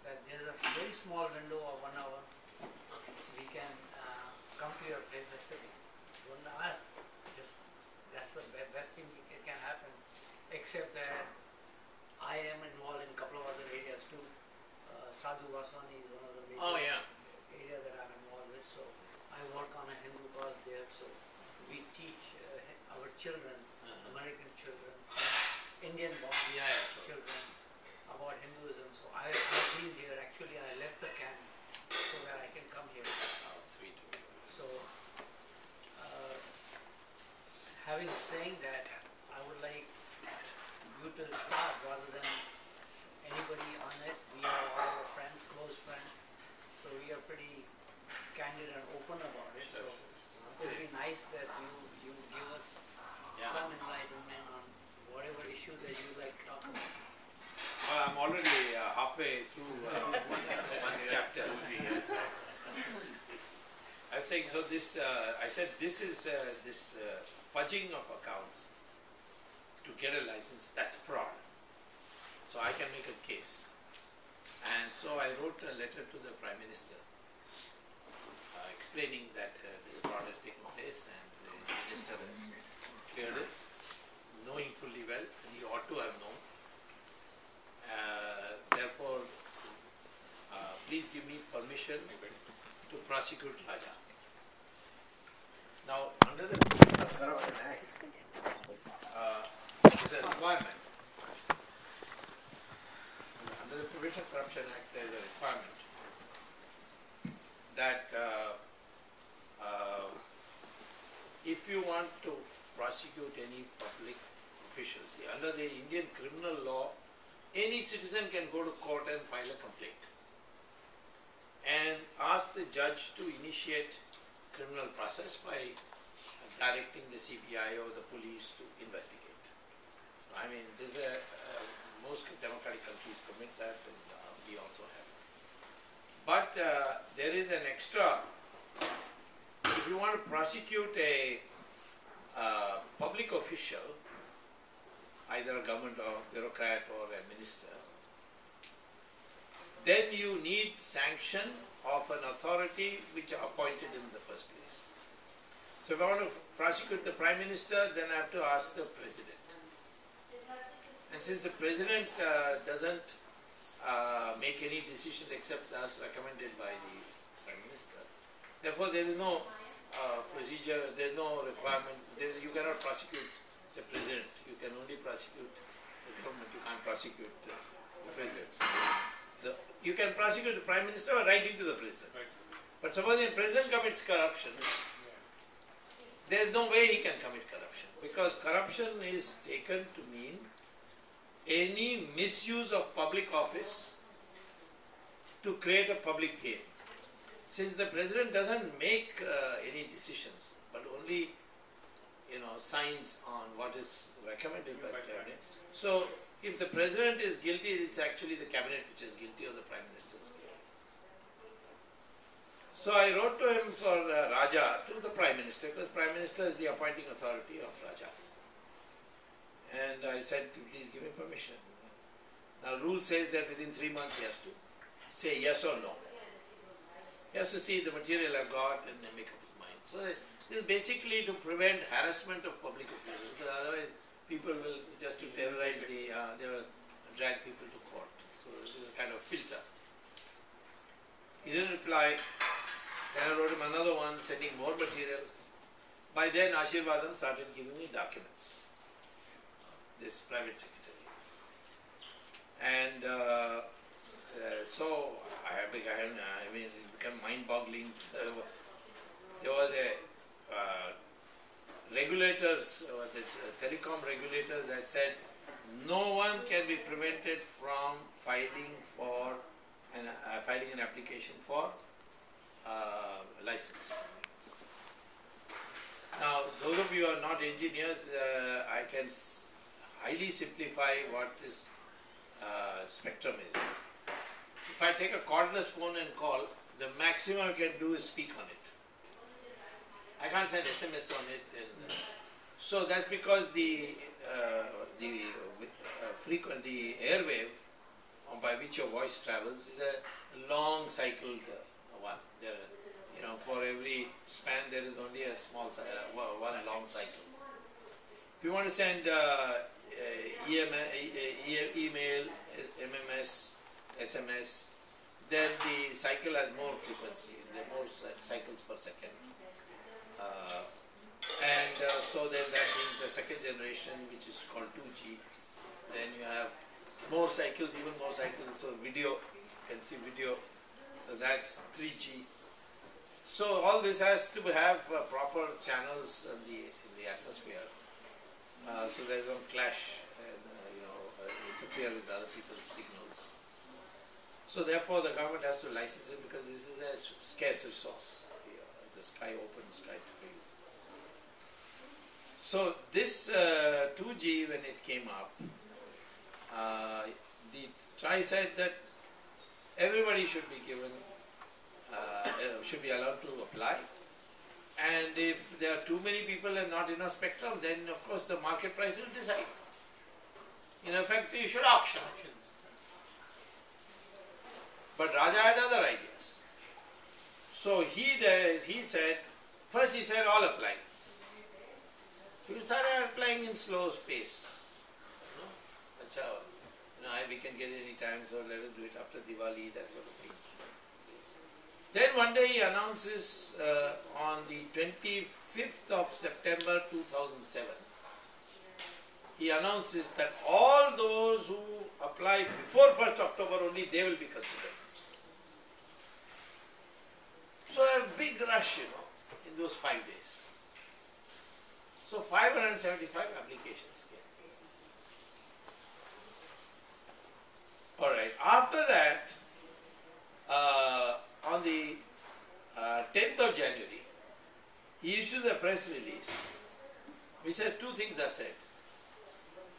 that there is a very small window of 1 hour. We can come to your place. I said, don't ask. Just that's the best thing that can happen. Except that I am involved in a couple of other areas too. Sadhu Vaswani is one of the major areas that I'm involved with. So I work on a Hindu cause there. So we teach our children, American children, Indian born children about Hinduism. So I've been here. Actually, I left the camp so that I can come here. Oh, sweet. So having saying that, I would like you to start rather than anybody on it. We are all our friends, close friends. So we are pretty candid and open about it. So it would be nice that you give us some enlightenment on whatever issue that you like to talk about. I'm already halfway through one chapter. I was saying, so this, I said this is this fudging of accounts to get a license, that's fraud. So I can make a case. And so I wrote a letter to the Prime Minister explaining that this fraud has taken place and the Minister has cleared it, knowing fully well, and he ought to have known. Therefore, please give me permission to prosecute Raja. Now, under the Corruption Act, is a requirement. Under the Provision Corruption Act, there is a requirement that if you want to prosecute any public officials, see, under the Indian criminal law, any citizen can go to court and file a complaint and ask the judge to initiate criminal process by directing the CBI or the police to investigate. So, I mean, this is most democratic countries permit that, and we also have. But there is an extra. If you want to prosecute a public official, either a government or bureaucrat or a minister, then you need sanction of an authority which are appointed in the first place. So if I want to prosecute the Prime Minister, then I have to ask the President. And since the President doesn't make any decisions except as recommended by the Prime Minister, therefore there is no procedure, there is no requirement, you cannot prosecute the President, you can only prosecute the government, you can't prosecute the President. You can prosecute the Prime Minister by writing to the President. Right. But suppose the President commits corruption, there is no way he can commit corruption, because corruption is taken to mean any misuse of public office to create a public gain. Since the President doesn't make any decisions, but only signs on what is recommended by the Cabinet. So if the President is guilty, it is actually the Cabinet which is guilty or the Prime Minister is guilty. So I wrote to him for Raja, to the Prime Minister, because Prime Minister is the appointing authority of Raja. And I said, please give him permission. Now rule says that within 3 months he has to say yes or no. He has to see the material I've got and then make up his mind. So this is basically to prevent harassment of public officials, because otherwise people will, just to terrorize they will drag people to court. So this is a kind of filter. He didn't reply. Then I wrote him another one, sending more material. By then Ashirvadam started giving me documents, this private secretary. And so I mean, it became mind-boggling. There was a regulators, the telecom regulators that said no one can be prevented from filing an application for license. Now, those of you who are not engineers, I can highly simplify what this spectrum is. If I take a cordless phone and call, the maximum I can do is speak on it. I can't send SMS on it, and so that's because the airwave by which your voice travels is a long cycled one. There, for every span there is only a small one long cycle. If you want to send email, MMS, SMS, then the cycle has more frequency. There are more cycles per second. So then that means the second generation, which is called 2G, then you have more cycles, even more cycles. So video, you can see video, so that's 3G. So all this has to have proper channels in the atmosphere, so they don't clash and interfere with other people's signals. So therefore the government has to license it because this is a scarce resource. The sky open, sky free. So this 2G, when it came up, the TRI said that everybody should be given, should be allowed to apply, and if there are too many people and not enough spectrum, then of course the market price will decide. In effect, you should auction. But Raja had other ideas. So he said, first he said all apply. We started applying in slow pace. We can get it any time, so let us do it after Diwali, that sort of thing. Then one day he announces on the 25th of September 2007, he announces that all those who apply before 1st October only, they will be considered. So a big rush, in those 5 days. So 575 applications came. All right. After that, on the 10th of January, he issues a press release which says two things are said.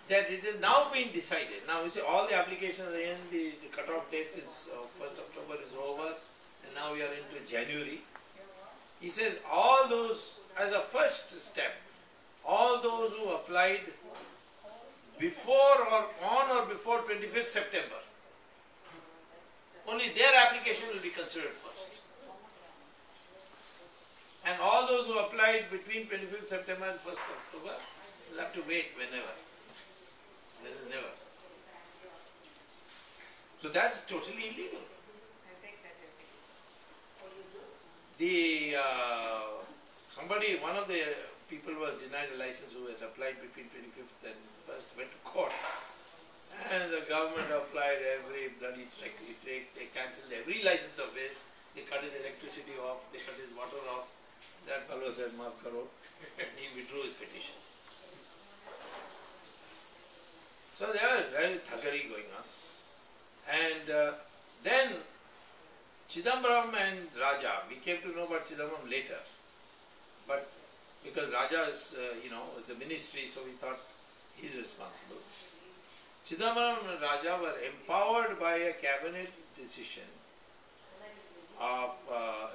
That it is now being decided. Now you see all the applications are in, the cut-off date is 1st October is over, and now we are into January. He says all those, as a first step, all those who applied before or on or before 25th September, only their application will be considered first. And all those who applied between 25th September and 1st October will have to wait whenever. There is never. So that's totally illegal. One of the people was denied a license who had applied between 25th and 1st, went to court. And the government applied every bloody trick. They cancelled every license of his. They cut his electricity off. They cut his water off. That fellow said, "Maaf karo." He withdrew his petition. So there was very thuggery going on. And then Chidambaram and Raja, we came to know about Chidambaram later. But because Raja is, the ministry, so we thought he's responsible. Chidambaram and Raja were empowered by a cabinet decision of,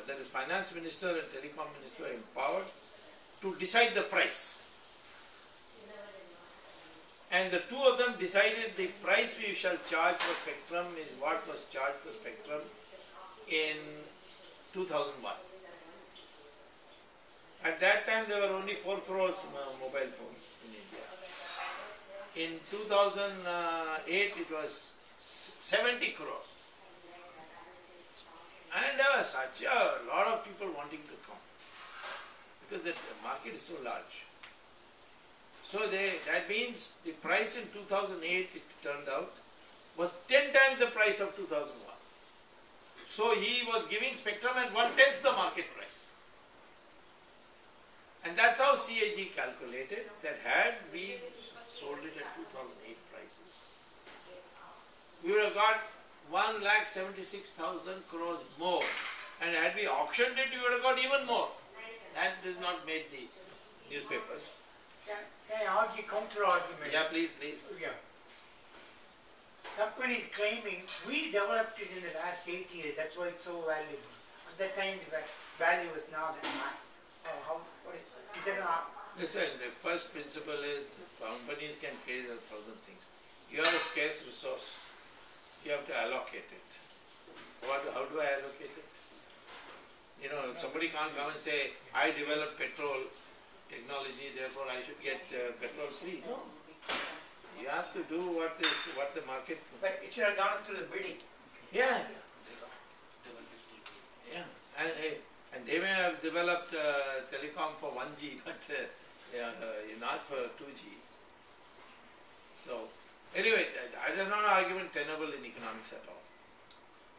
that is finance minister and telecom minister were empowered to decide the price. And the two of them decided the price we shall charge for spectrum is what was charged for spectrum in 2001. At that time there were only 4 crores mobile phones in India. In 2008 it was 70 crores. And there was such a lot of people wanting to come because the market is so large. So that means the price in 2008, it turned out, was 10 times the price of 2001. So he was giving spectrum at 1/10 the market price. And that's how CAG calculated that had we sold it at 2008 prices, we would have got 1,76,000 crores more. And had we auctioned it, we would have got even more. That does not make the newspapers. Can I argue counter argument? Yeah, please. Yeah. Company is claiming we developed it in the last 8 years, that's why it's so valuable. At that time the value was not that high. Listen, the first principle is companies can pay 1,000 things. You have a scarce resource. you have to allocate it. How do I allocate it? You know, somebody can't come and say, I developed petrol technology, therefore I should get petrol free. No. You have to do what the market. But it should have gone through the bidding. Yeah. Yeah. And they may have developed telecom for 1G, but not for 2G. So, anyway, there is not an argument tenable in economics at all.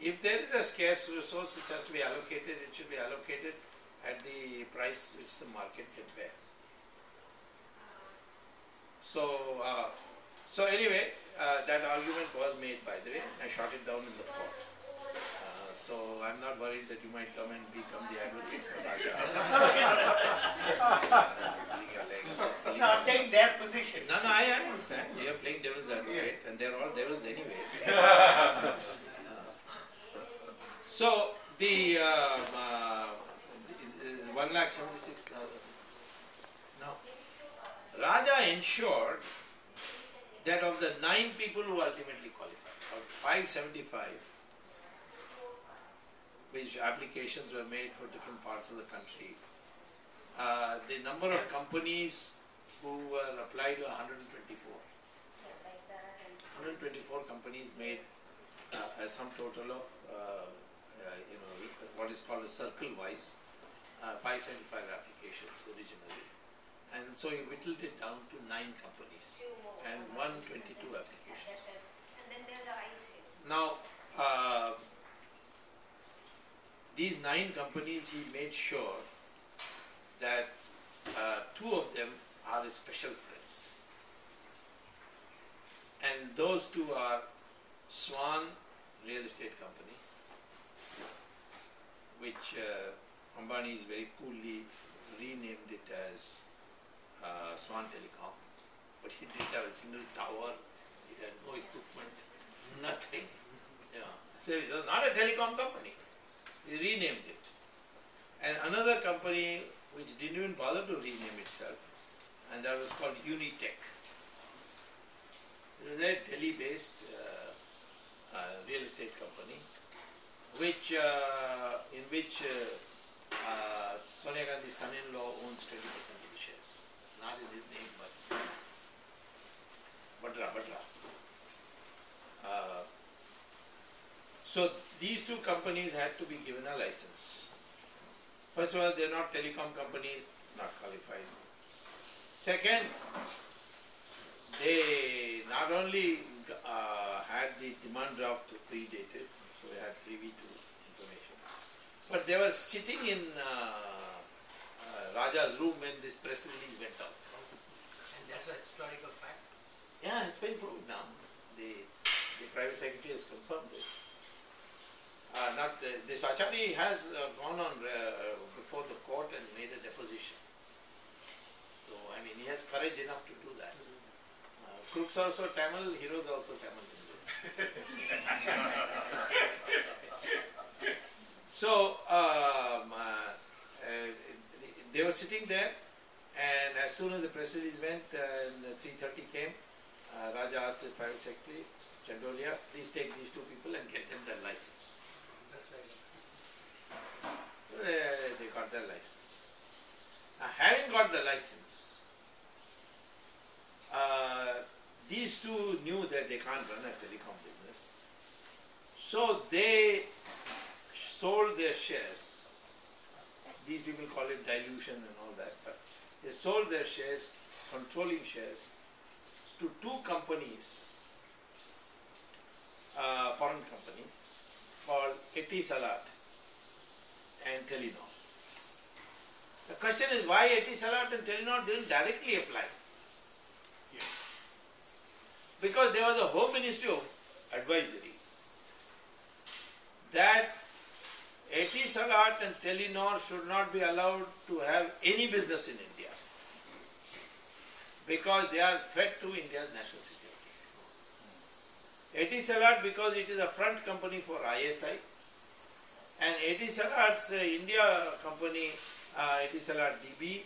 If there is a scarce resource which has to be allocated, it should be allocated at the price which the market can bear. So anyway, that argument was made, by the way. I shot it down in the court. So I'm not worried that you might come and become the advocate for Raja. No, I'm taking their position. No, I understand. You are playing devil's advocate, and they're all devils anyway. So the 1,76,000. Now, Raja ensured that of the 9 people who ultimately qualified, of 575, which applications were made for different parts of the country, the number of companies who were applied were 124. 124 companies made a sum total of what is called a circle-wise 575 applications originally, and so he whittled it down to 9 companies and 122 applications. And then there's the IC. Now, these 9 companies, he made sure that 2 of them are his special friends, and those 2 are Swan Real Estate Company, which Ambani very coolly renamed it as Swan Telecom, but he didn't have a single tower, it had no equipment, nothing. So it was not a telecom company. He renamed it. And another company which didn't even bother to rename itself, and that was called Unitech. It was a Delhi-based real estate company, in which Sonia Gandhi's son-in-law owns 20% of the shares. Not in his name, but Badra. So these 2 companies had to be given a license. First of all, they are not telecom companies, not qualified. Second, they not only had the demand draft predated, so they had privy to information, but they were sitting in Raja's room when this press release went out. And that's a historical fact. Yeah, it's been proved now. The private secretary has confirmed it. This Achari has gone on before the court and made a deposition. So, I mean, he has courage enough to do that. Crooks are also Tamil, heroes are also Tamil in this. So, they were sitting there, and as soon as the press release went and 3:30 came, Raja asked his private secretary, Chandolia, please take these 2 people and get them their license. Just like that. So they got their license. Now, having got the license, these 2 knew that they can't run a telecom business. So they sold their shares. These people call it dilution and all that, but they sold their shares, controlling shares, to 2 companies, foreign companies, called Etisalat and Telenor. The question is why Etisalat and Telenor didn't directly apply. Because there was a Home Ministry of advisory that Etisalat and Telenor should not be allowed to have any business in India because they are threat to India's national security. Etisalat because it is a front company for ISI, and Etisalat's India company, Etisalat DB,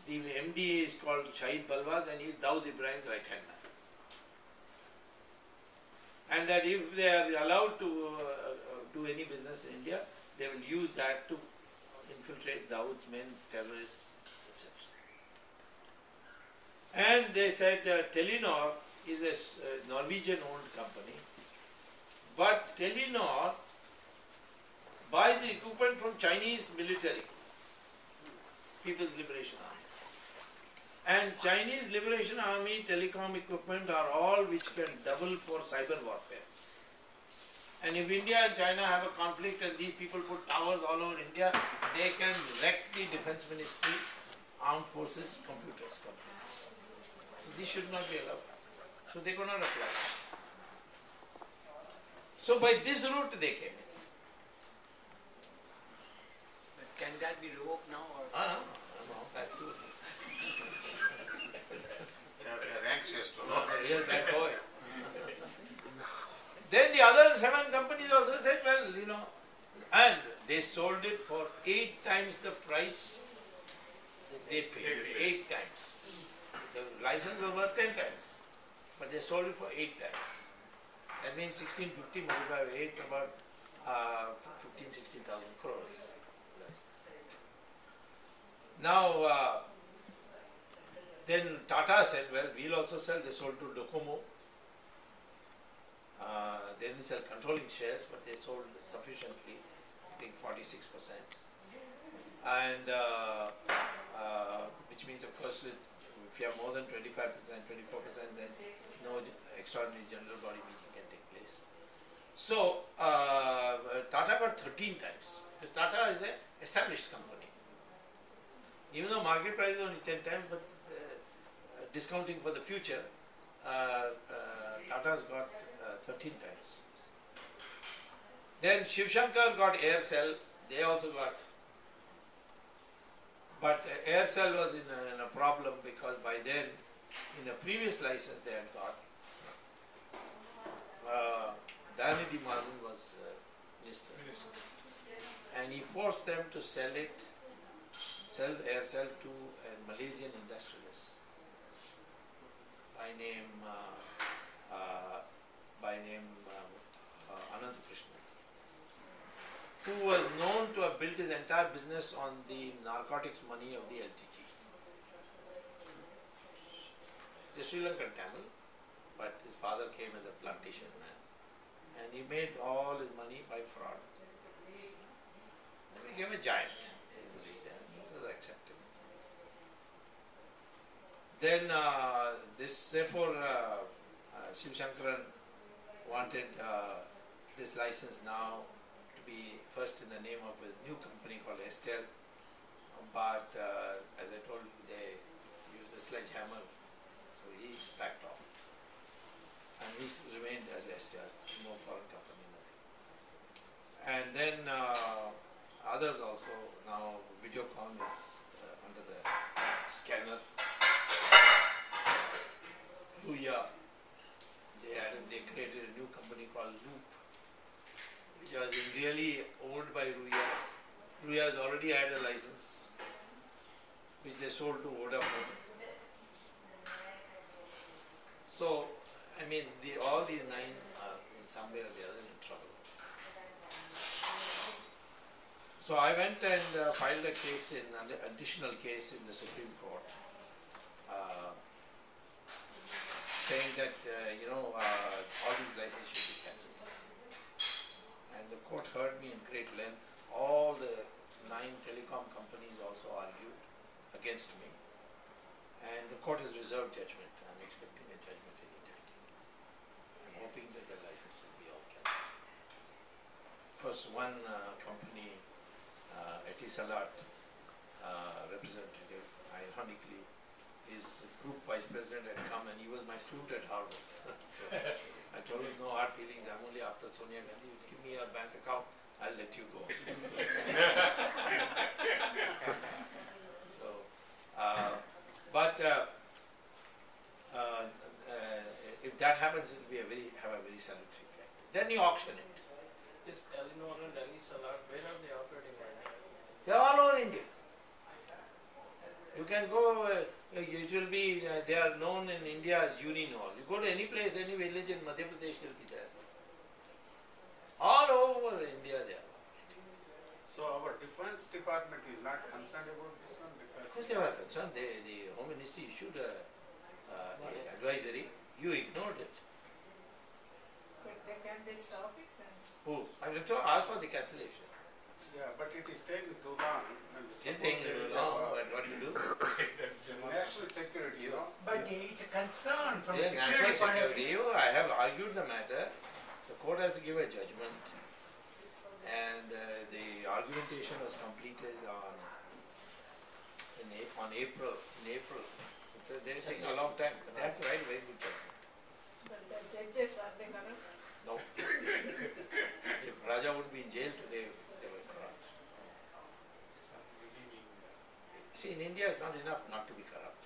the MD is called Shahid Balwaz and he is Dawood Ibrahim's right hand man. and that if they are allowed to do any business in India, they will use that to infiltrate Dawood's men, terrorists, etc. And they said Telenor is a Norwegian-owned company, but Telenor buys the equipment from Chinese military, People's Liberation Army. And Chinese Liberation Army telecom equipment are all which can double for cyber warfare. And if India and China have a conflict and these people put towers all over India, they can wreck the Defense Ministry, Armed Forces, computers. This should not be allowed. So they could not apply. So by this route they came in. But can that be revoked now? Or? No, that's good. Anxious to Not know. a real bad boy. Then the other 7 companies also said, well, you know, and they sold it for 8 times the price they paid. 8 times. The license was worth 10 times, but they sold it for 8 times. That means 1650 multiplied by 8, about 15,000-16,000 crores. Now, then Tata said, well, we'll also sell. They sold to Docomo. They didn't sell controlling shares, but they sold sufficiently, I think 46%. And which means, of course, if you have more than 25%, 24%, then no extraordinary general body meeting can take place. So, Tata got 13 times. Because Tata is an established company. Even though market price is only 10 times, but discounting for the future, Tata's got 13 times. Then Shiv Shankar got Aircel, they also got, but Aircel was in a problem because by then, in a previous license they had got, Dayanidhi Marun was minister, and he forced them to sell Aircel to a Malaysian industrialist by name Anand Krishnan, who was known to have built his entire business on the narcotics money of the LTT. He's a Sri Lankan Tamil, but his father came as a plantation man, and he made all his money by fraud. He became a giant in the region. It was accepted. Then therefore Shiv Shankaran wanted this license now to be first in the name of a new company called Estel, but as I told you, they used the sledgehammer, so he backed off. And he remained as Estel, no foreign company, nothing. And then others also, now Videocon is under the scanner. Ruya, they created a new company called Loop, which was really owned by Ruya's. Ruya's already had a license, which they sold to Vodafone. So, I mean, all these 9 are in some way or the other in trouble. So I went and filed a case, an additional case in the Supreme Court, saying that all these licenses should be cancelled. And the court heard me in great length. All the 9 telecom companies also argued against me. And the court has reserved judgment. I'm expecting a judgment any time. I'm hoping that the license will be all cancelled. Of course, one company, Etisalat representative, ironically, his group vice president had come and he was my student at Harvard. So I told him, no hard feelings, I'm only after Sonia Gandhi, you give me your bank account, I'll let you go. So, if that happens, it will have a very salutary effect. Then you auction it. This Telenor and Etisalat, where are they operating right now? They are all over India. You can go, it will be, they are known in India as Uninor. You go to any place, any village in Madhya Pradesh, they will be there. So our defense department is not concerned about this one Of because. course they were concerned. The Home Ministry issued a advisory. You ignored it. But they can't they stop it then? Who? I will ask for the cancellation. Yeah, but it is taking too long. And Still suppose taking there too is long, a- but what to do? National security, But it's a concern from Yes, security national point of security. view. I have argued the matter. The court has to give a judgment, and the argumentation was completed on April. So they're taking a long time, but they have to write a very good judgment. But the judges, are they corrupt? No. If Raja wouldn't be in jail today, they were corrupt. See, in India it's not enough not to be corrupt.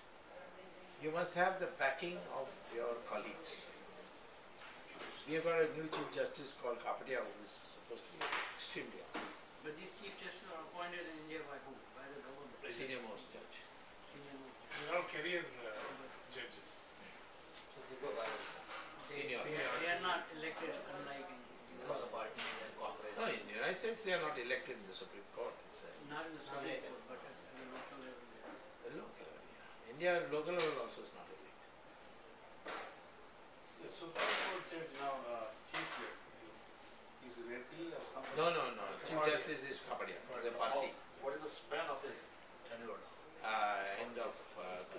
You must have the backing of your colleagues. We have got a new Chief Justice called Kapadia who is supposed to be extremely honest. But these chief justices are appointed in India by whom? By the government. The senior most judge. Senior most. They're all career judges. So they go by Senior. they are not elected unlike in Because of parties and corporations. No, in the United States they are not elected in the Supreme Court. It's not in the Supreme Court, but at the local level. a local level. Yeah. India local level also is not elected. The Supreme Court judge now, chief judge, is Reddy or something? No. Chief Justice is Kapadia. He's a Parsi. What is the span of his tenure now? End of 2013.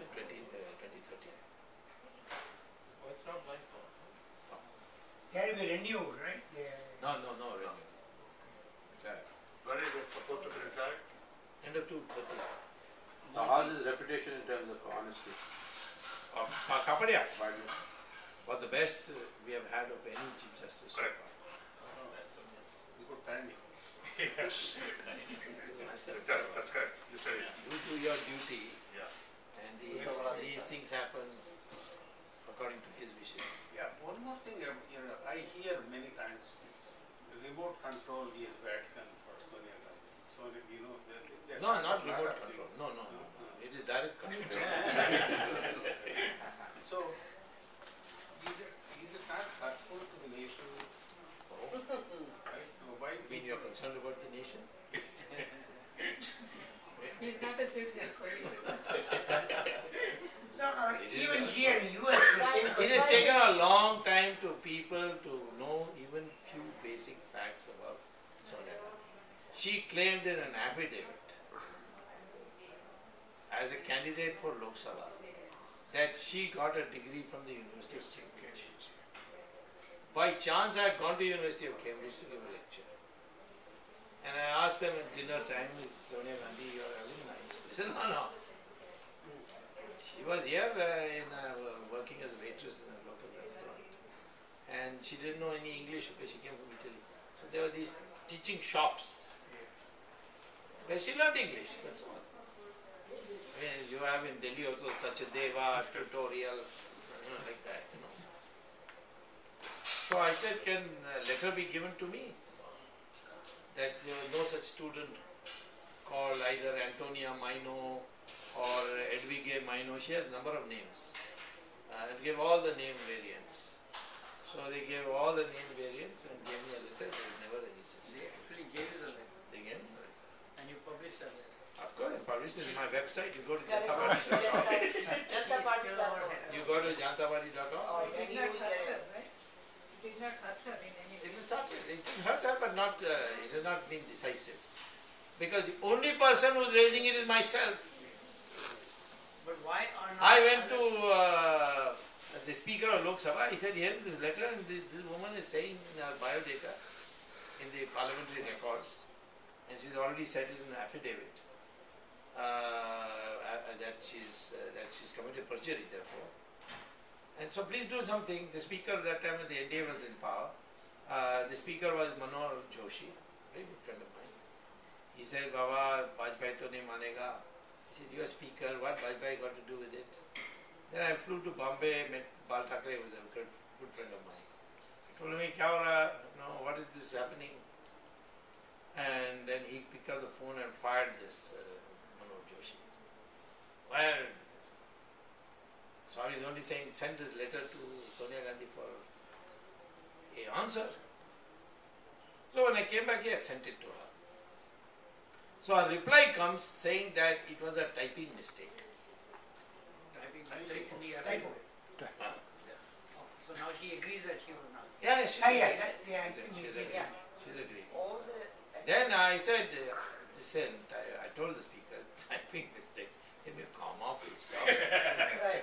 Oh, it's not lifelong. They have to be renewed, right? No, really. Retired. When is it supposed to be retired? End of 2013. So how's his reputation in terms of honesty? Kapadia Biden? was the best we have had of any Chief Justice. Correct. Good timing. That's correct. You said it. You do your duty, Yeah. and these things happen according to his wishes. Yeah, one more thing, I hear many times, is remote control is Vatican for Sonia Gandhi. So, they're No, not a lot remote of control. things. No. It is direct control. So, is it not hurtful to the nation? Right? Why I mean, you're concerned about the nation? He's not a citizen, so he No, It is even a- here in US, the same It has taken a long time to people to know even few basic facts about Sonia Gandhi. She claimed in an affidavit as a candidate for Lok Sabha that she got a degree from the University of Cambridge. By chance I had gone to University of Cambridge to give a lecture. And I asked them at dinner time, is Sonia Gandhi your alumni? They said, no. She was here working as a waitress in a local restaurant. And she didn't know any English because she came from Italy. So there were these teaching shops. Where she learned English, that's all. I mean, you have in Delhi also such a Deva tutorial, like that, So I said, can a letter be given to me? That there was no such student called either Antonia Mino or Edwige Mino. She has a number of names. They gave all the name variants. So they gave all the name variants and gave me a letter. There was never any such They thing. actually gave you the letter Again, and you published that letter. of course, I published it in my website. You go to Correct. jantaparty.com. Jantaparty.com. You go to jantaparty.com. Oh, It then did you not will hurt get her, it. right? It did not hurt her in any It way. is not, it didn't hurt her, but not, it has not been decisive. Because the only person who is raising it is myself. But why are not I went to other- the Speaker of Lok Sabha. He said, here in this letter, and this woman is saying in her biodata, in the parliamentary records, and she's already said it in an affidavit, that she's committed perjury, therefore. And so please do something. The Speaker at that time when the NDA was in power, the Speaker was Manoj Joshi, very good friend of mine. He said, Baba, Vajpayee to nahi manega. He said, you are Speaker, what Vajpayee got to do with it? Then I flew to Bombay, met Bal Thackeray, who was a good friend of mine. He told me, Kya ho raha? No, what is this happening? And then he picked up the phone and fired this Manoj Joshi. Well, Swami is only saying, send this letter to Sonia Gandhi for an answer. So when I came back, he had sent it to her. So a reply comes saying that it was a typing mistake. Typing mistake in the Typo. affidavit. So now she agrees that she was not. Yeah, she's Yeah, agreed. I think She's we did. agreed. She's agreed. All the. Then I said, listen, I told the speaker, typing mistake. Give me a comma, full stop. Right.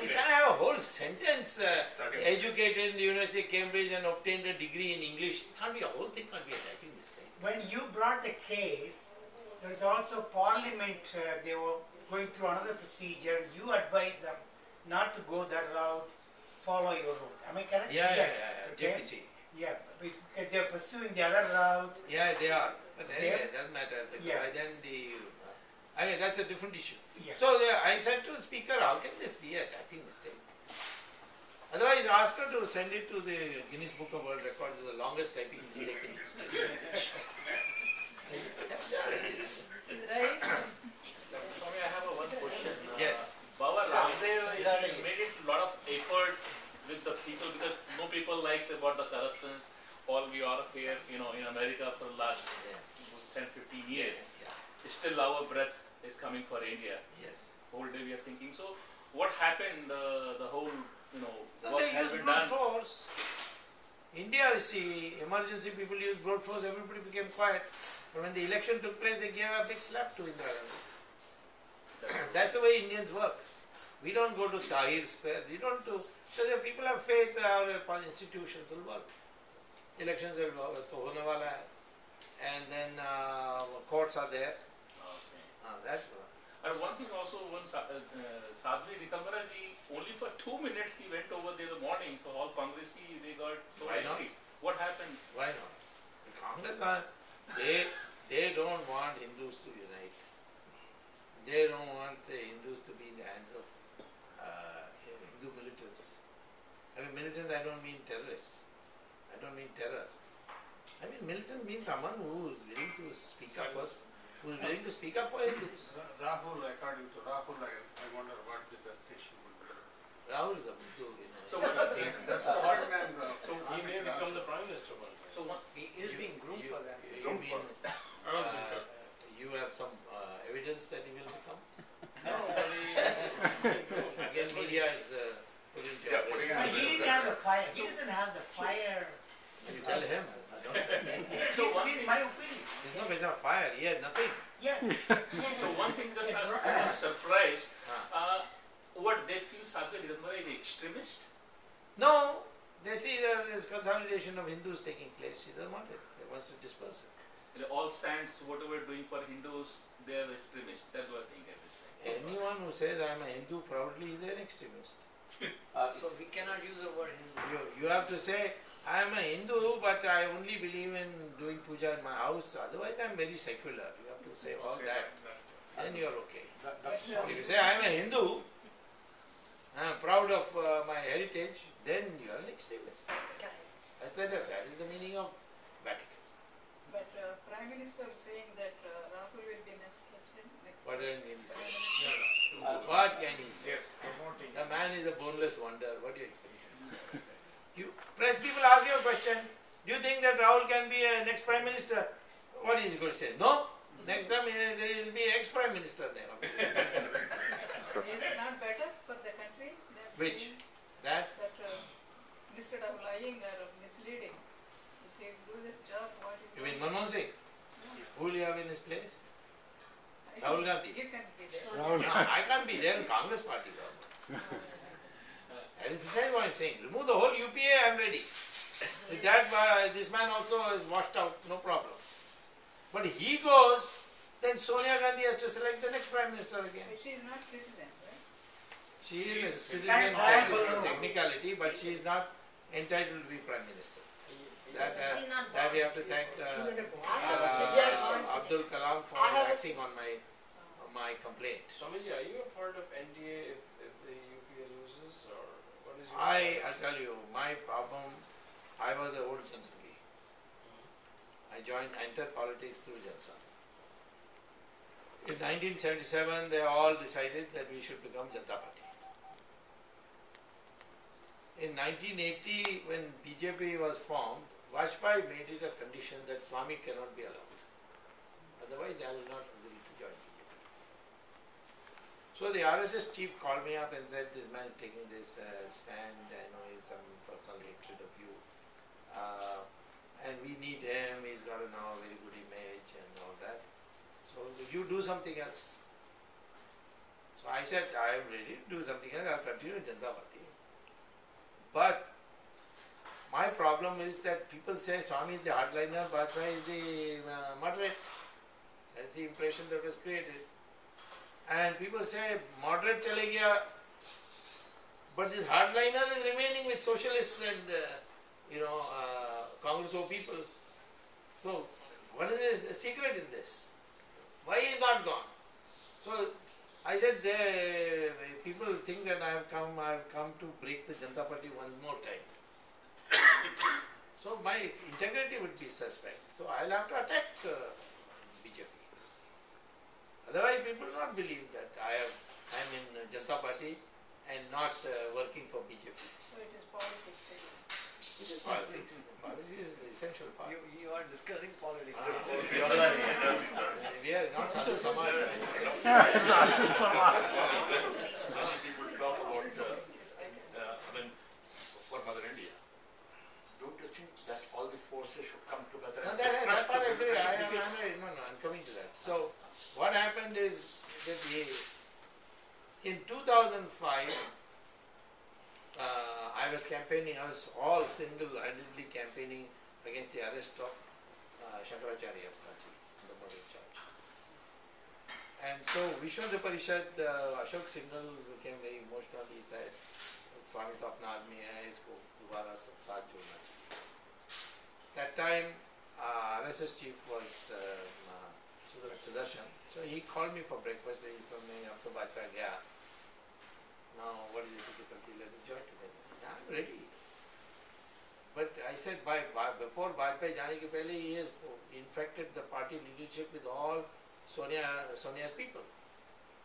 You can't have a whole sentence, educated in the University of Cambridge and obtained a degree in English. Can't be a whole thing, can't be a typing mistake. When you brought the case, there was also Parliament, they were going through another procedure. You advised them not to go that route, follow your route. Am I correct? Yeah, Yes. yeah, Okay. JPC. Yeah, because they're pursuing the other route. Yeah, they are. But Okay. anyway, it doesn't matter. Yeah. Then I mean, that's a different issue. Yeah. So I said to the speaker, how can this be a typing mistake? Otherwise, ask her to send it to the Guinness Book of World Records as the longest typing mistake in history. Right? Swami, I have one question. Yes. Baba Ramdev, he made it a lot of efforts with the people because no people likes about the corruption. All we are here, in America for the last 10, 15 years. Yeah. Still our breath is coming for India. Yes. Whole day we are thinking. So what happened? The whole, So what they has use been brute done? force. India, you see, emergency people use brute force, everybody became quiet. But when the election took place, they gave a big slap to Indira Gandhi. That's the way Indians work. We don't go to Tahir Square. We don't do. So the people have faith our institutions will work. Elections will work. So hone wala hai. And then courts are there. Okay. That's And one thing also, Sadhvi Ditambara ji, only for 2 minutes he went over there in the morning, so all Congressy, they got so Why not? angry. What happened? why not? The Congress are they don't want Hindus to unite. They don't want the Hindus to be in the hands of Hindu militants. I mean militants, I don't mean terrorists. I don't mean terror. I mean militant means someone who is willing to speak up first, who is willing to speak up for Hindus. Rahul, according to Rahul, I wonder what the definition would be. Rahul is a Hindu, So what do you think? That's the hard man. So He may become the prime minister one day. So what? He is being groomed for that. You mean I don't think so. you have some evidence that he will become? No, Again, media is putting to Yeah, putting But he didn't have the fire. He doesn't have the fire. You tell him. I don't So one This is thing, my opinion. There's no question of fire. He has nothing. Yeah. so one thing just I was surprised. What they feel Sadhvi Ditambara is extremist? No, they see there's consolidation of Hindus taking place. She doesn't want it. They wants to disperse it. All saints, whatever doing for Hindus, they are extremists. That's what I think at this time. Anyone who says I am a Hindu proudly is an extremist. So we cannot use the word Hindu. You have to say I am a Hindu, but I only believe in doing puja in my house. Otherwise, I am very secular. You have to say all that. Then you are okay. If you say I am a Hindu, I am proud of my heritage, then you are an extremist. That is the meaning of Vatican. But Prime Minister is saying that Rahul will be next president. What can he say? Prime Minister. What can he say? The man is a boneless wonder. What do you expect? You press people ask you a question. Do you think that Rahul can be a next prime minister? What is he going to say? No. Next time there will be ex-prime minister there. Is not better for the country? That Which? being- That? That instead of lying or misleading, if he do this job, what is You mean Manmohan Singh? Who will you have in his place? I Rahul think Gandhi? You can be there. No, I can't be there in Congress party government. That is precisely what I am saying. Remove the whole UPA, I am ready. With that, this man also is washed out, no problem. But he goes, then Sonia Gandhi has to select the next prime minister again. But she is not citizen, right? She is a citizen technicality, but she is not entitled to be prime minister. That we have to thank I have a suggestion. Abdul Kalam for I have a acting on my complaint. Swamiji, are you a part of NDA if the UPA loses, or what is your I status? tell you, my problem, I was an old Jansangi. I entered politics through Jansan. In 1977, they all decided that we should become Janata Party. In 1980, when BJP was formed, Vajpayee made it a condition that Swamy cannot be allowed. otherwise I will not agree to join BJP. So the RSS chief called me up and said, this man is taking this stand, I know he's some personal hatred of you, and we need him, he's got a now very good image and all that. So if you do something else. So I said, I am ready to do something else, I'll continue in Janata Party. But my problem is that people say Swamy is the hardliner, Bajpayee is the moderate. That's the impression that was created. And people say moderate chale gaya, but this hardliner is remaining with socialists and Congress of people. So what is the secret in this? Why he is not gone? So I said people think that I have come to break the Janata Party one more time. So my integrity would be suspect. So I'll have to attack BJP. Otherwise people will not believe that I am in Janata Party and not working for BJP. So it is politics again. It is politics. Politics is essential part. You are discussing politics. We are not Sadhu Samaj. Many people talk about, for Mother India. Don't you think that all the forces should come together? No, that part I agree. I'm coming to that. So, what happened is that in 2005, I was campaigning, I was all single-handedly campaigning against the arrest of Shankaracharya Prabhuji, the murder charge. And so, Vishwanath Parishad, Ashok Singhal became very emotional. He said, Swamy to apna aadmi hai, isko dobara saath jodna chahiye. That time, RSS chief was Sudarshan. So he called me for breakfast. He told me, after Bajpayee gaya, now what is the difficulty? Let us join together. I'm ready. But I said, before Bajpayee jane ke pehle, he has infected the party leadership with all Sonia's people.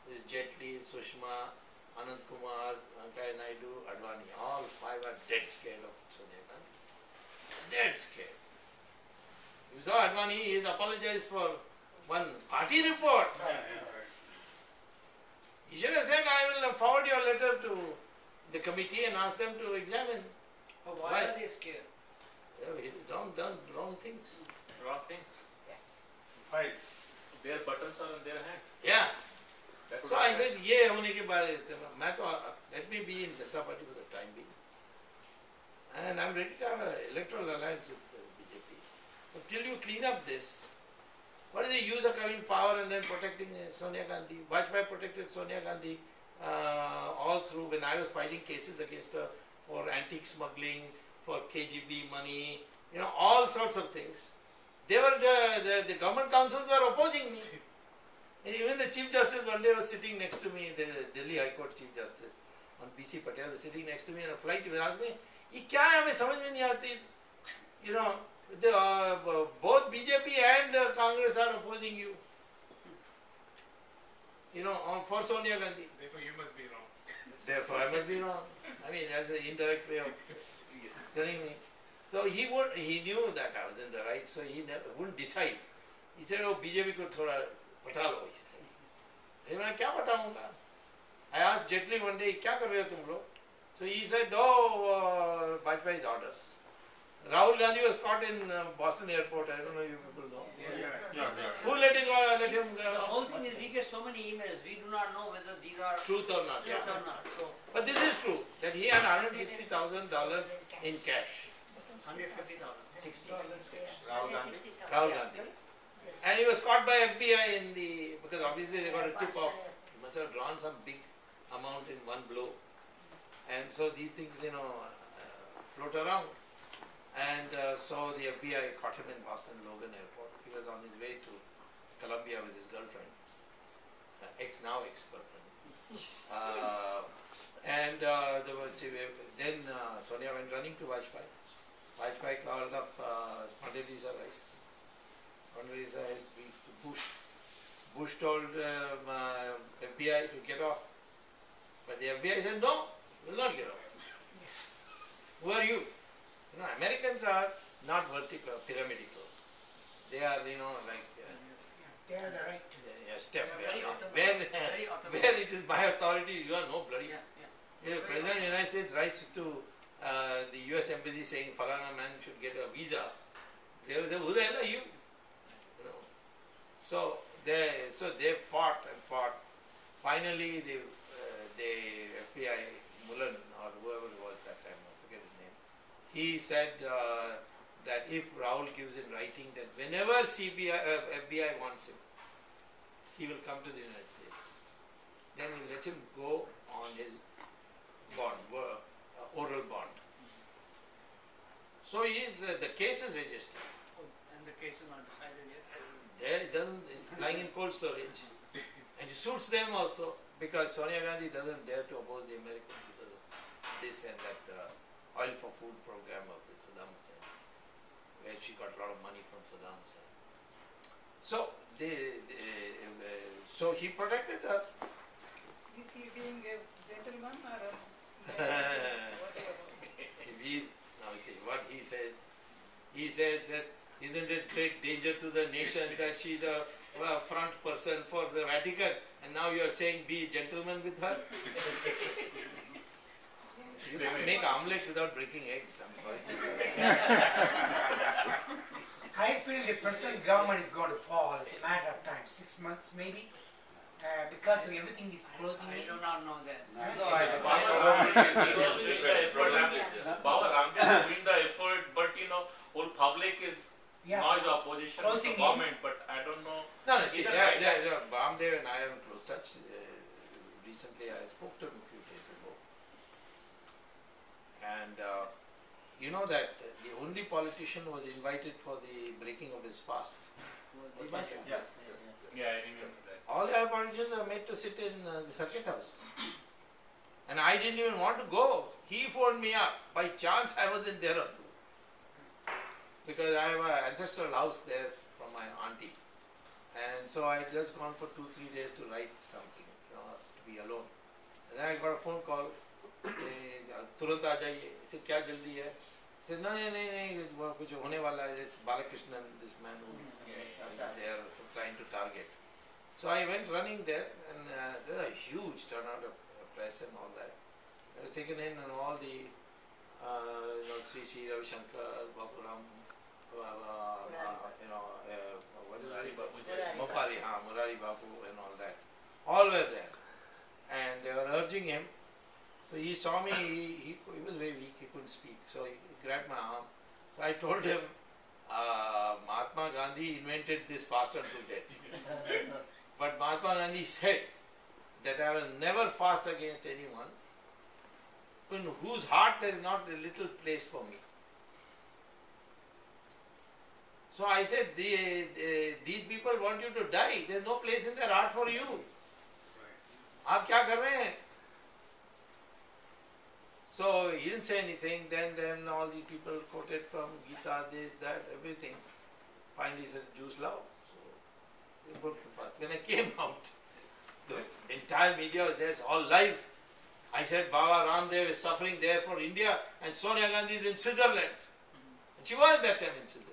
This Jetli, Sushma, Anand Kumar, Venkaiah Naidu, Advani, all five are dead scared of Sonia Gandhi. Dead scared. You saw Advani, he has apologized for one party report. He should have said, I will forward your letter to the committee and ask them to examine. But why are they scared? They have done wrong things. Wrong things. Fights. Their buttons are in their hand. Yeah. That So I said, ye hone ke baad, let me be in Janata Party for the time being. And I'm ready to have an electoral alliance with BJP. But till you clean up this, what is the use of having power and then protecting Sonia Gandhi? Vajpayee protected Sonia Gandhi all through when I was fighting cases against her for antique smuggling, for KGB money, all sorts of things. They were the government councils were opposing me. And even the Chief Justice one day was sitting next to me, the Delhi High Court Chief Justice, on B.C. Patel was sitting next to me on a flight. He was asking me, "Ye kya hai? Hame samajh mein nahi aati." Both BJP and Congress are opposing you. For Sonia Gandhi. Therefore, you must be wrong. Therefore, I must be wrong. I mean, that's an indirect way of telling me. So he knew that I was in the right, so he wouldn't decide. He said, "Oh, BJP ko thoda pata lo." He said, "Kya pataunga?" I asked Jetli one day, "Kya kar rahe ho tum log?" So he said, "Oh, Bajpayee's orders." Rahul Gandhi was caught in Boston airport. I don't know if you people know. Who let him go? The whole thing is we get so many emails, we do not know whether these are Truth or not. truth or not. So But this is true, that he had $160,000 in cash. 150,000. Rahul Gandhi. And he was caught by FBI because obviously they got a tip off. He must have drawn some big amount in one blow. And so these things, float around. And so the FBI caught him in Boston Logan Airport. He was on his way to Colombia with his girlfriend, now ex-girlfriend. Then Sonia went running to Vajpayee. Vajpayee called up Condoleezza Rice. Condoleezza Rice briefed to Bush. Bush told FBI to get off. But the FBI said, "No, will not get off." Who are you? Americans are not vertical, pyramidal. They are, They have the right to. step Very where, automatic. where, Very automatic. where it is my authority, you are no bloody. Yeah, yeah. If the President of the United States writes to the US Embassy saying Falana man should get a visa, they will say, who the hell are you? You know. So they fought and fought. Finally, the FBI Mullen or whoever it was that time, I forget his name. He said that if Rahul gives in writing that whenever FBI wants him, he will come to the United States. Then we let him go on his bond, oral bond. So the case is registered. Oh, and the case is not decided yet. There it doesn't, it's lying in cold storage. And it suits them also because Sonia Gandhi doesn't dare to oppose the Americans because of this and that oil for food program of Saddam Hussein, where she got a lot of money from Saddam Hussein. So so he protected her. Is he being a gentleman or a whatever? Now see what he says. He says that isn't it great danger to the nation that she's a front person for the Vatican, and now you are saying be a gentleman with her? You can't make omelette without breaking eggs. I'm sorry. I feel the present government is going to fall. It's a matter of time, 6 months maybe, because everything is closing I in. do not know that. Baba Ramdev is doing the effort, but whole public is Yeah. now is opposition to Closing the in. government, but I don't know. No, see, He's a guy Ramdev and I are in close touch. Recently, I spoke to him a few days ago, and you know that the only politician who was invited for the breaking of his fast was my son. Yes. Yeah, I remember that. All the other politicians are made to sit in the circuit house, and I didn't even want to go. He phoned me up. By chance, I was in Dehradun because I have an ancestral house there from my auntie. And so I had just gone for 2-3 days to write something, to be alone. And then I got a phone call, तुरंत आ जाइए, इसे क्या जल्दी है? I said, no, वो कुछ होने वाला है, this Balakrishnan, this man who they are trying to target. So I went running there, and there's a huge turnout of press and all that. I was taken in, and all the Sri Ravi Shankar, Baburam, Murari Babu and all that. All were there. And they were urging him. So he saw me, he was very weak, he couldn't speak. So he grabbed my arm. So I told him, Mahatma Gandhi invented this fast unto death. But Mahatma Gandhi said that I will never fast against anyone in whose heart there is not a little place for me. So I said, these people want you to die. There is no place in their heart for you. आप क्या कर रहे हैं? So he didn't say anything. Then all these people quoted from Gita, this, that, everything. Finally he said, Jews love. So they broke the fast. When I came out, the entire media was there, it's all live. I said, Baba Ramdev is suffering there for India, and Sonia Gandhi is in Switzerland. And she was that time in Switzerland.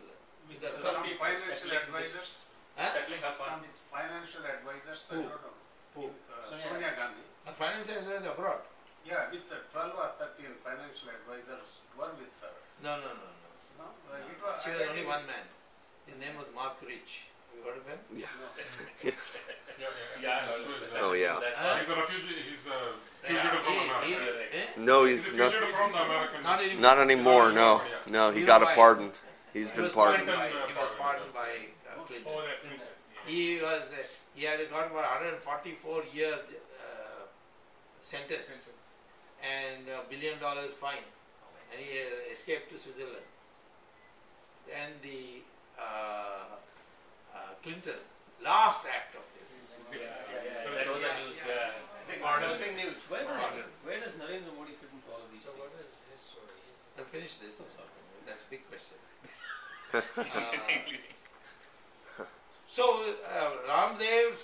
Because some financial advisors, Settling her some fund. financial advisors, I Who? don't know. Who? Sonia Gandhi. And finance advisor abroad. Yeah, with 12 or 13 financial advisors were with her. No. No, it was. She was only one man. His name was Mark Rich. Have you heard of him? Yeah, Oh, yeah. That's Huh? why. He's a refugee. He's a fugitive from America. No, He's he's a not. fugitive from the American. Not anymore. Not anymore. No, no. He got a pardon. He's He been was pardoned. pardoned by Clinton. Oh, that Clinton. He had got about 144-year sentence and $1 billion fine, and he escaped to Switzerland. Then the Clinton, last act of his. That was the news. Developing news. Where does Narendra Modi fit into all of these things? What is his story? I'll finish this. That's a big question. So Ramdev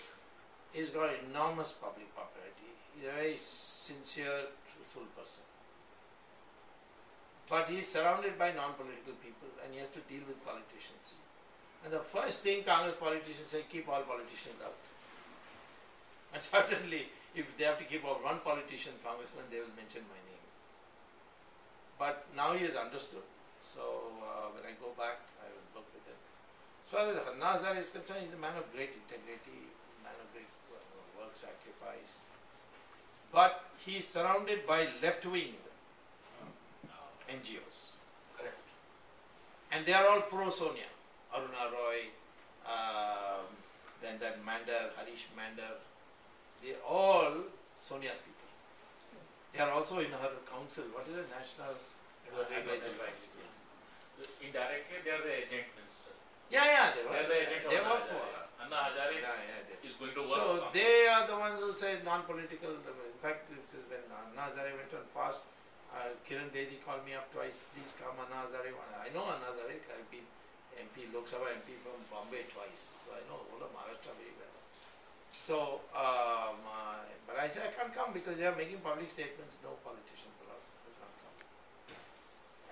has got enormous public popularity. He's a very sincere, truthful person. But he is surrounded by non-political people, and he has to deal with politicians. And the first thing Congress politicians say, keep all politicians out. And certainly, if they have to keep out one politician, congressman, they will mention my name. But now he has understood. So when I go back, I will work with him. As far as Hanna Hazare is concerned, he's a man of great integrity, man of great work sacrifice. But he is surrounded by left-wing NGOs. Correct. And they are all pro-Sonia. Aruna Roy, then that Mander, Harish Mander, they all Sonia's people. They are also in her council. What is the National Advisory Council? Indirectly, they are the agent, sir. Yeah, They are the agents they of work for her. Anna Hazare Yeah, is going to work. so they are the ones who say non-political. In fact, when Anna Hazare went on fast, Kiran Bedi called me up twice. Please come, Anna Hazare. I know Anna Hazare. I've been MP, Lok Sabha MP from Bombay twice, so I know all of Maharashtra very well. So, but I said I can't come because they are making public statements. No politicians allowed. I can't come.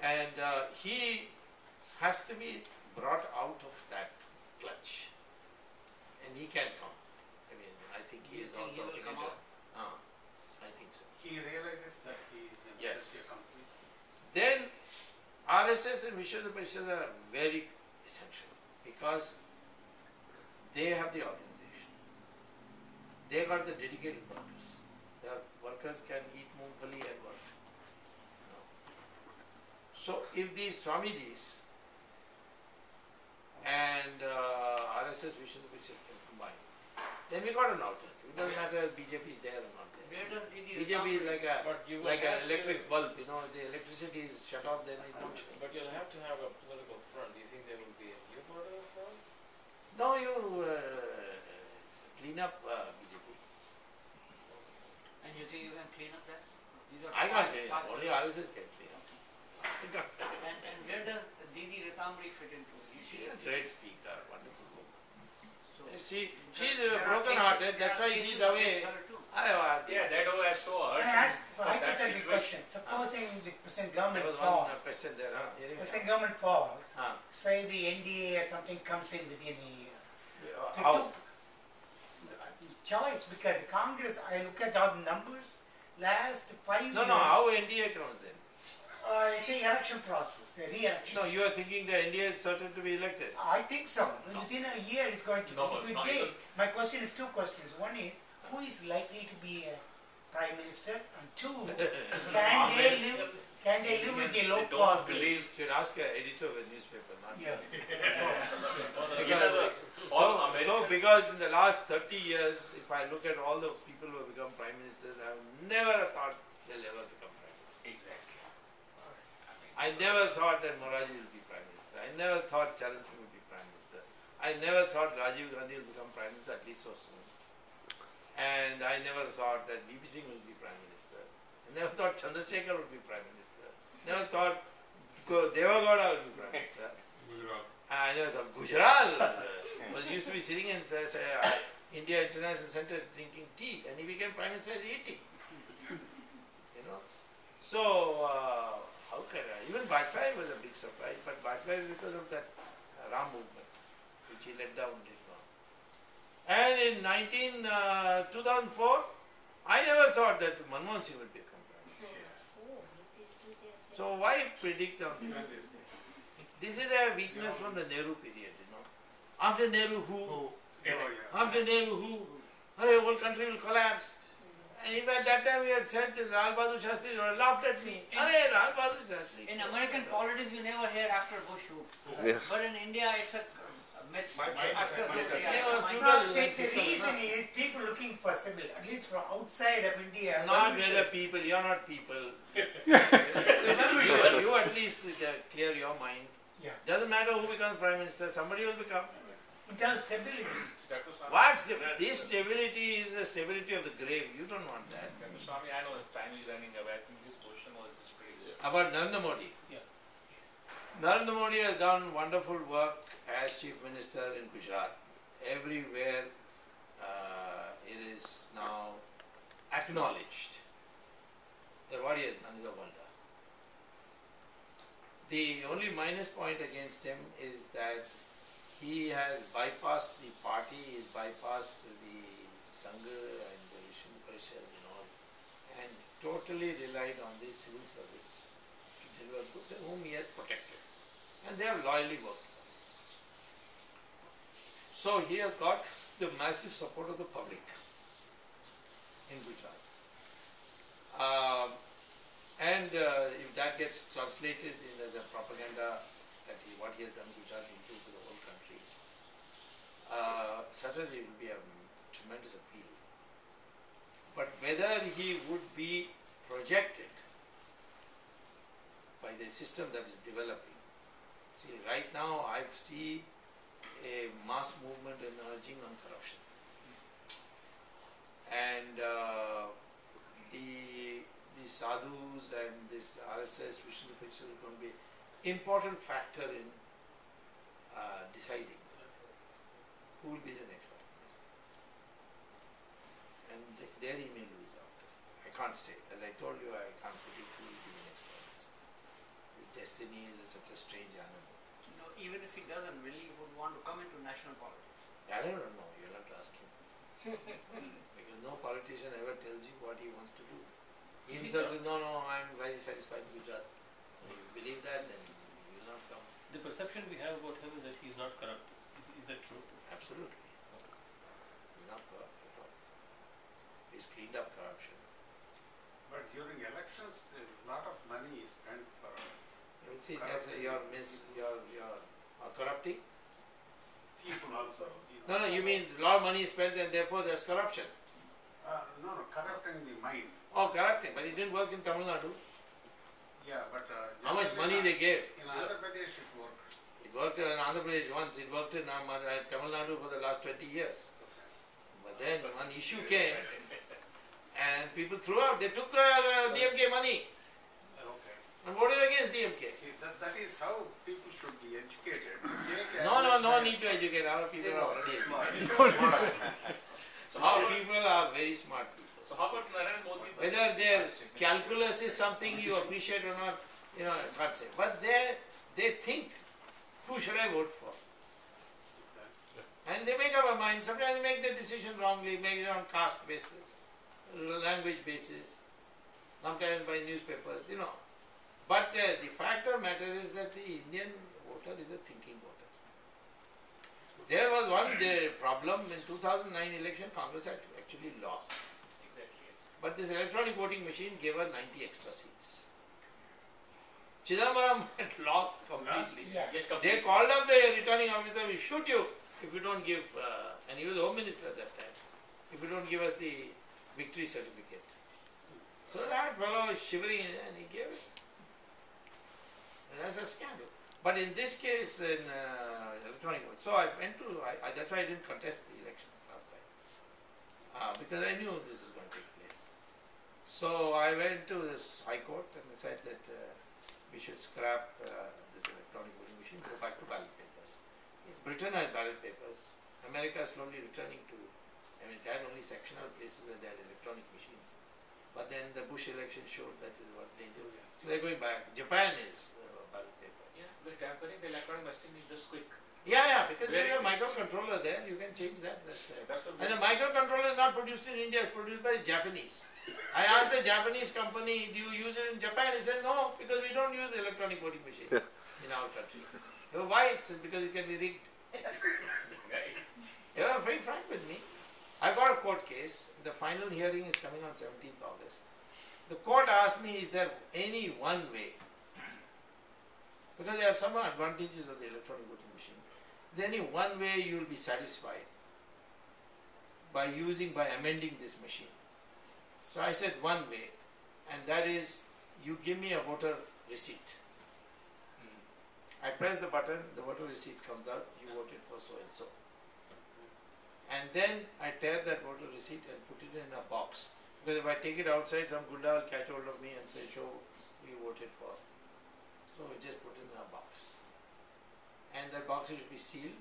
And he has to be brought out of that clutch, and he can come. I mean, I think he is also. He will come out? I think so. He realizes that he is in Yes. such a complete. Then RSS and Vishwa Parishad are very essential because they have the organization. They got the dedicated workers. Their workers can eat moongfali and work. You know. So if these Swamijis and RSS Vishwa Parishad can combine, then we got an alternative. It doesn't matter if BJP is there or not there. Where does DD BJP is like But you will an have electric bulb, you know, the electricity is shut off, then it won't shine. But you'll have to have a political front. Do you think there will be a new political front? No, you clean up BJP. And you think you can clean up that? These are I can't clean up, parts- only RSS can clean up. And where does Didi Ratamri fit into it? Is She is a great speaker, wonderful woman. So She's there are broken hearted, cases- that's there why are she's cases away. against her too. Yeah, that was so hurt. Can I ask a That hypothetical situation- question? Supposing the present There government was one falls, question there, huh? Hearing present that. government falls, Huh. say the NDA or something comes in within a year. They How? took choice because the Congress, I look at all the numbers, last 5 years. No, how NDA comes in? It's an election process, a re-election. No, you are thinking the NDA is certain to be elected. I think so. Within a year it's going to No, be. If we no, take, it my question is two questions. One is, who is likely to be a prime minister? And two, can they live with the low They don't politics? believe. You should ask an editor of a newspaper, not Yeah. Because in the last 30 years, if I look at all the people who have become prime ministers, I have never thought they'll ever become prime minister. Exactly. I never thought that Moraji will be prime minister. I never thought Charan Singh would be prime minister. I never thought Rajiv Gandhi will become prime minister, at least so soon. And I never thought that VP Singh will be prime minister. I never thought Chandrasekhar would be prime minister. Never thought Devagowda would be prime minister. Gujarat. I never thought Gujarat was used to be sitting in India International Center drinking tea, and he became prime minister eating. You know, so how can I? Even Bajpayee was a big surprise, but Bajpayee because of that Ram movement, which he led down later on. And in 2004, I never thought that Manmohan Singh would become prime minister. So why predict on this? This is a weakness from the Nehru period, you know. After Nehru, who? After Nehru, who? The whole country will collapse. And even at that time we had said that Lal Bahadur Shastri laughed at me. Lal Bahadur Shastri. In American politics, you never hear after Bush who. Yeah. But in India, it's a myth. After this, The reason is people looking for stability, at least from outside of India. Not well-wishers. whether people, you are not people. You at least clear your mind. Yeah. Doesn't matter who becomes prime minister, somebody will become. In terms of stability. What stability? This stability is the stability of the grave. You don't want that. Dr. Swamy, I know time is running away. I think this question was just pretty clear. About Narendra Modi. Yeah. Narendra Modi has done wonderful work as Chief Minister in Gujarat. Everywhere it is now acknowledged that what he has done is a wonder. The only minus point against him is that he has bypassed the party, he's bypassed the Sangha and the Vishnu Parishad and all, and totally relied on the civil service to deliver goods, and whom he has protected. And they have loyally worked. So he has got the massive support of the public in Gujarat. If that gets translated as a propaganda that what he has done Gujarat into to the whole country, certainly it will be a tremendous appeal. But whether he would be projected by the system that is developing. See, right now I see a mass movement emerging on corruption. And the sadhus and this RSS, Vishnu Parishad is going to be an important factor in deciding who will be the next prime minister. And there he may lose out. I can't say. As I told you, I can't predict who will be the next prime minister. His destiny is such a strange animal. No, even if he doesn't, will he would want to come into national politics? I don't know. You'll have to ask him. Because no politician ever tells you what he wants to do. He himself says, no, I'm very satisfied with Gujarat. If you believe that, then he will not come. The perception we have about him is that he is not corrupt. Is that true? Absolutely. He's not corrupt at all. He's cleaned up corruption. But during elections, a lot of money is spent for. You see, that's your corrupting? People also. No, you mean a lot of money is spent and therefore there's corruption. No, corrupting the mind. Oh, corrupting, but it didn't work in Tamil Nadu. Yeah, but How much money they gave? In Andhra Pradesh it worked. It worked in Andhra Pradesh once, it worked in Tamil Nadu for the last 20 years. But then one issue came and people threw out, they took DMK money Okay. and voted against DMK. See, that is how people should be educated. No need to educate, our people are already smart. Our people are very smart people. So how about Narendra Modi? Whether their calculus is something you appreciate or not, I can't say. But they think, who should I vote for? And they make up a mind. Sometimes they make the decision wrongly, make it on caste basis, language basis, sometimes by newspapers, But the fact of the matter is that the Indian voter is a thinking voter. There was one problem in 2009 election, Congress had actually lost. Exactly. But this electronic voting machine gave her 90 extra seats. Chidambaram had lost completely. Yes, They called up the returning officer, we shoot you if you don't give, and he was Home Minister at that time, if you don't give us the victory certificate. So that fellow was shivering and he gave it. That's a scandal. But in this case, in electronic vote, so I went to, that's why I didn't contest the elections last time. Because I knew this is going to take place. So I went to this High Court and they said that we should scrap this electronic voting machine, go back to ballot papers. Britain has ballot papers. America is slowly returning to, it had only sectional places where they had electronic machines. But then the Bush election showed that is what danger. So they're going back. Japan is ballot paper. Yeah, but tampering the electronic machine is just quick. Yeah, because there's a microcontroller there, you can change that. And the microcontroller is not produced in India, it's produced by the Japanese. I asked the Japanese company, do you use it in Japan? He said, no, because we don't use electronic voting machine in our country. Why? It's because it can be rigged. They were very frank with me. I got a court case, the final hearing is coming on 17th August. The court asked me, is there any one way? Because there are some advantages of the electronic voting machine. Is there any one way you will be satisfied by amending this machine? So I said one way, and that is you give me a voter receipt. I press the button, the voter receipt comes out, you voted for so and so. And then I tear that voter receipt and put it in a box. Because if I take it outside, some gunda will catch hold of me and say, show who you voted for. So we just put it in a box. And that box should be sealed.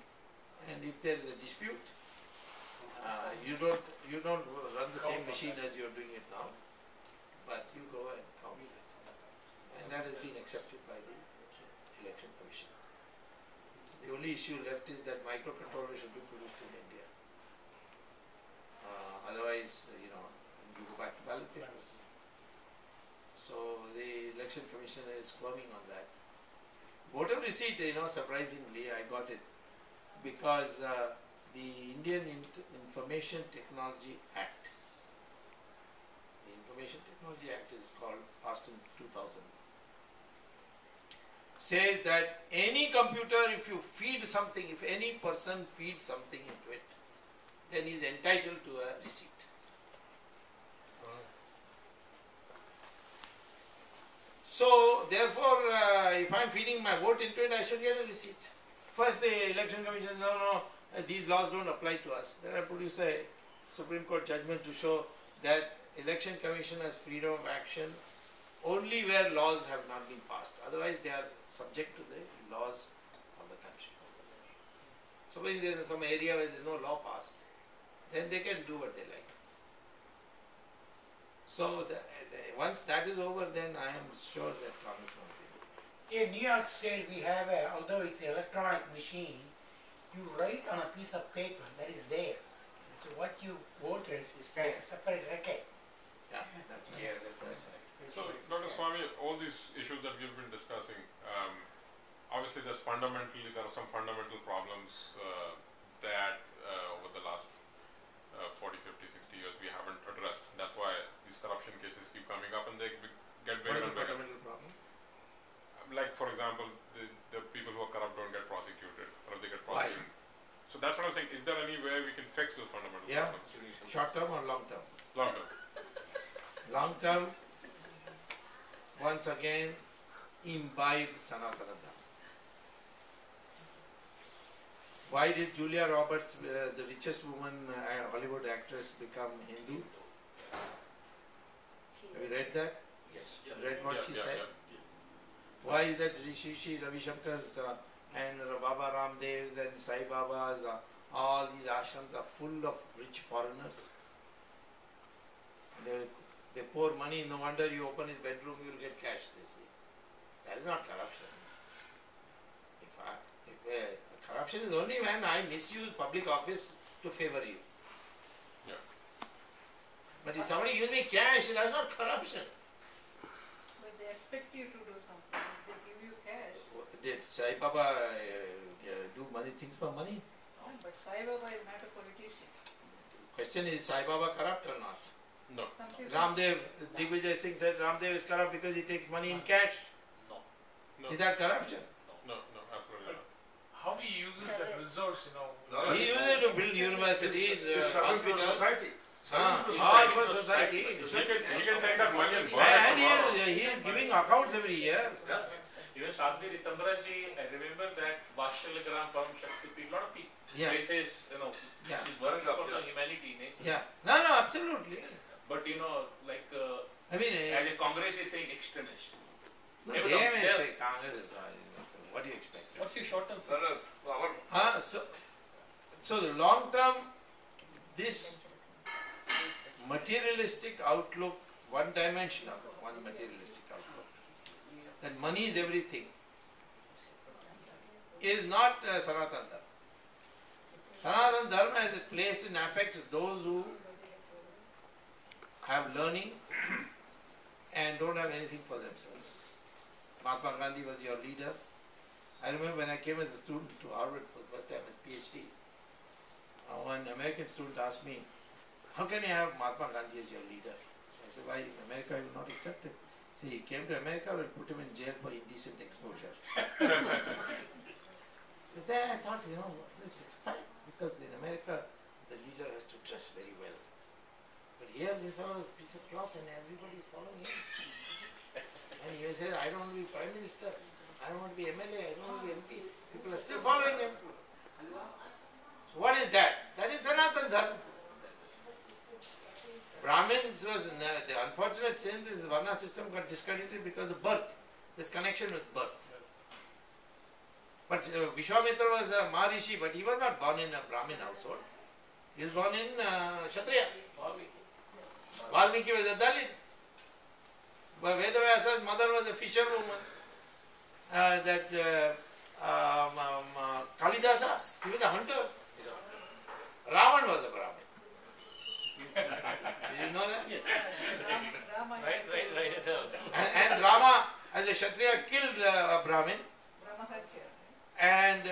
And if there is a dispute, you don't run the same machine as you are doing it now, but you go and count it. And that has been accepted by the Election Commission. The only issue left is that microcontroller should be produced in India. Otherwise, you go back to ballot papers. So the election commissioner is squirming on that. Voter receipt, surprisingly, I got it because the Indian Information Technology Act, the Information Technology Act is passed in 2000, says that any computer, if you feed something, if any person feeds something into it, then he is entitled to a receipt. So, therefore, if I am feeding my vote into it, I should get a receipt. First, the election commission, no, these laws don't apply to us. Then I produce a Supreme Court judgment to show that election commission has freedom of action only where laws have not been passed. Otherwise, they are subject to the laws of the country. Suppose there is some area where there is no law passed, then they can do what they like. So, once that is over, then I am sure that Congress will be. In New York State, we have although it's an electronic machine, you write on a piece of paper that is there. So what you voted is a separate record. Yeah, that's right. So, Dr. Swamy, all these issues that we've been discussing, obviously there are some fundamental problems that over the last 40, 50, 60 years we haven't addressed. That's why these corruption cases keep coming up and they get bigger and bigger. Fundamental problem? Like, for example, the people who are corrupt don't get prosecuted, or if they get prosecuted. So that's what I'm saying. Is there any way we can fix those fundamental problems? Short term or long term? Long term. Long term, once again, imbibe Sanatana Dharma. Why did Julia Roberts, the richest woman, Hollywood actress, become Hindu? Have you read that? Yes. Read what she said? Why is that Rishi Ravi Shankar's and Baba Ramdev's and Sai Baba's, all these ashrams are full of rich foreigners? They pour money, no wonder you open his bedroom, you will get cash, they say. That is not corruption. Corruption is only when I misuse public office to favor you. Yeah. But if somebody gives me cash, that's not corruption. But they expect you to do something. If they give you cash. Did Sai Baba do money things for money? No, but Sai Baba is not a politician. Question is Sai Baba corrupt or not? No. Some people Ramdev, Digvijay Singh said Ramdev is corrupt because he takes money in cash. No. Is that corruption? No, absolutely not. How he uses that resource, He uses it to build universities, hospitals. society. All for society. He can take that money and burn And it. he is giving accounts every year. Even Sadhvi Ritambraji, I remember that Vashalagram, Param Shakti, a lot of people, places, Yeah. she's working for the humanity, nature. Yeah. No, absolutely. But like, I mean, as a Congress is saying extremist. they may say Congress is what do you expect? What's your short term? So the long term, this materialistic outlook, one dimensional, one materialistic outlook, that money is everything, is not Sanatana Dharma. Sanatana Dharma has placed in apex those who have learning and don't have anything for themselves. Mahatma Gandhi was your leader. I remember when I came as a student to Harvard for the first time as PhD, one American student asked me, how can you have Mahatma Gandhi as your leader? I said, why in America I will not accept it. See, he came to America, we'll put him in jail for indecent exposure. But then I thought, this is fine, because in America the leader has to dress very well. But here this fellow is a piece of cloth and everybody is following him. And he said, I don't want to be Prime Minister. I don't want to be MLA, I don't want to be MP. People are still following him. So what is that? That is Sanatana Dharma. Brahmins was, the unfortunate sin is the Varna system got discredited because of birth. This connection with birth. But Vishwamitra was a Maharishi, but he was not born in a Brahmin household. He was born in Kshatriya. Valmiki was a Dalit. But Vedavyasa's mother was a fisherwoman. Kalidasa, he was a hunter. Ravan was a Brahmin. Did you know that? Rama Right, it does. And Rama, as a Kshatriya, killed a Brahmin. Brahmacharya. And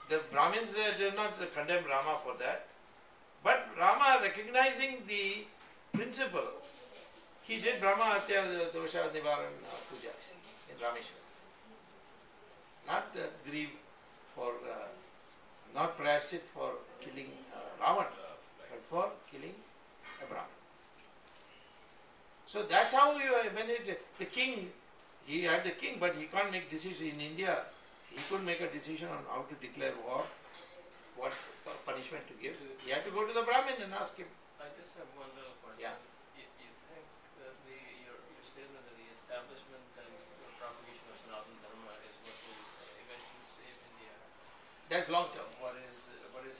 the Brahmins did not condemn Rama for that. But Rama, recognizing the principle, he did Brahma Hatya Dosha Nivaran Puja in Rameshwar. Not grieve for, not prayashchit for killing Ravan, but for killing a Brahmin. So that's how the king, he had the king, but he can't make decisions in India. He couldn't make a decision on how to declare war, what punishment to give. He had to go to the Brahmin and ask him. I just have one little question. Yeah. You think that your statement that the establishment and propagation of Sanatana Dharma is what will eventually save India? That's long term. What is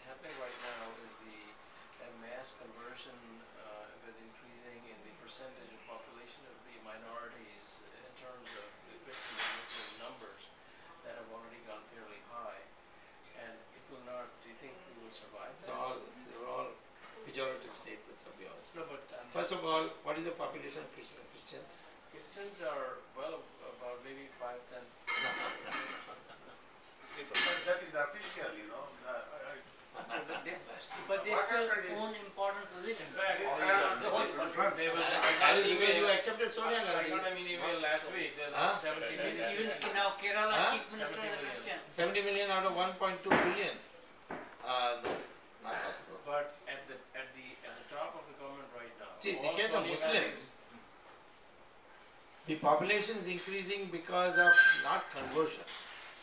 happening right now is a mass conversion with increasing in the percentage of population of the minorities in terms of the Muslim numbers that have already gone fairly high, and it will not. Do you think we will survive that? They're all pejorative statements of yours. No, but First of all, what is the population of Christians? Christians are about maybe 5-10. That is official, you know. But they still own important positions. In fact, there was That is because you accepted Sonia I Gandhi. got an email last week. There was 70 million. Even now Kerala Huh? Chief Minister is a Christian. 70 million out of 1.2 billion. No, not possible. But at the top of the government right now. See, the all case of Sony Muslims, values- the population is increasing because of not conversion,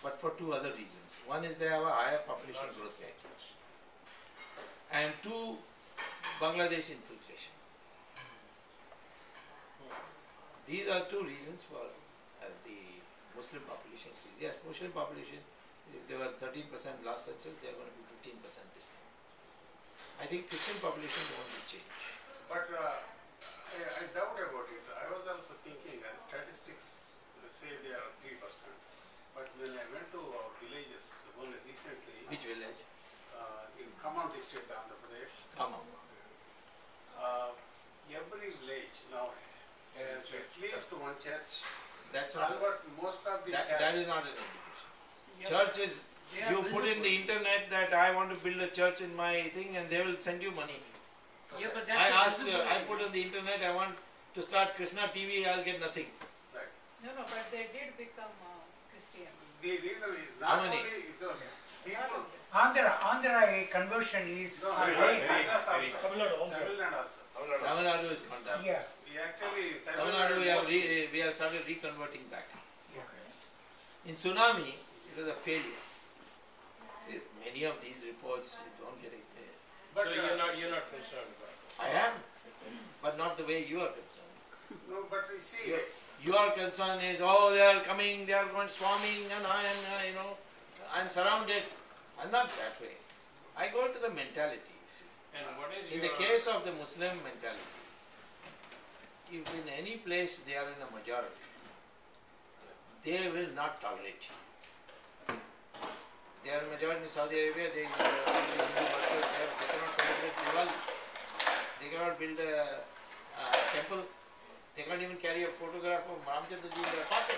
but for two other reasons. One is they have a higher population growth rate. And two, Bangladesh infiltration. These are two reasons for the Muslim population increase. Yes, Muslim population, they were 13% last census, they are going to be 15% this time. I think Christian population won't be changed. But I doubt about it. I was also thinking, and statistics say they are 3%. But when I went to our villages only recently, Which village? in Khammam district, Andhra Pradesh, Come on. every village now has at least one church. That's not, But most of the that is not an indication. Yeah. Church is, They are you put in visible. the internet that I want to build a church in my thing and they will send you money. Yeah, but that's I a asked, visible I area. put on the internet, I want to start Krishna TV, I'll get nothing. No, but they did become Christians. The reason is How not many? only it's people. Andhra conversion is No, high. Vedas also. Tamil Nadu also. Tamil Nadu is not that. Yeah. We actually Tamil Nadu we have started reconverting back. In tsunami, it was a failure. See, many of these reports you don't get it. But So you're not concerned about it? I am, but not the way you are concerned. no, but you see, Your concern is, oh, they are coming, they are going swarming, and I am, I'm surrounded. I'm not that way. I go to the mentality. You see. And what is In your... the case of the Muslim mentality, if in any place they are in a majority, they will not tolerate you. They are a majority in Saudi Arabia, they cannot celebrate Diwali. They cannot build a temple. They can't even carry a photograph of Ramchandra ji in their pocket.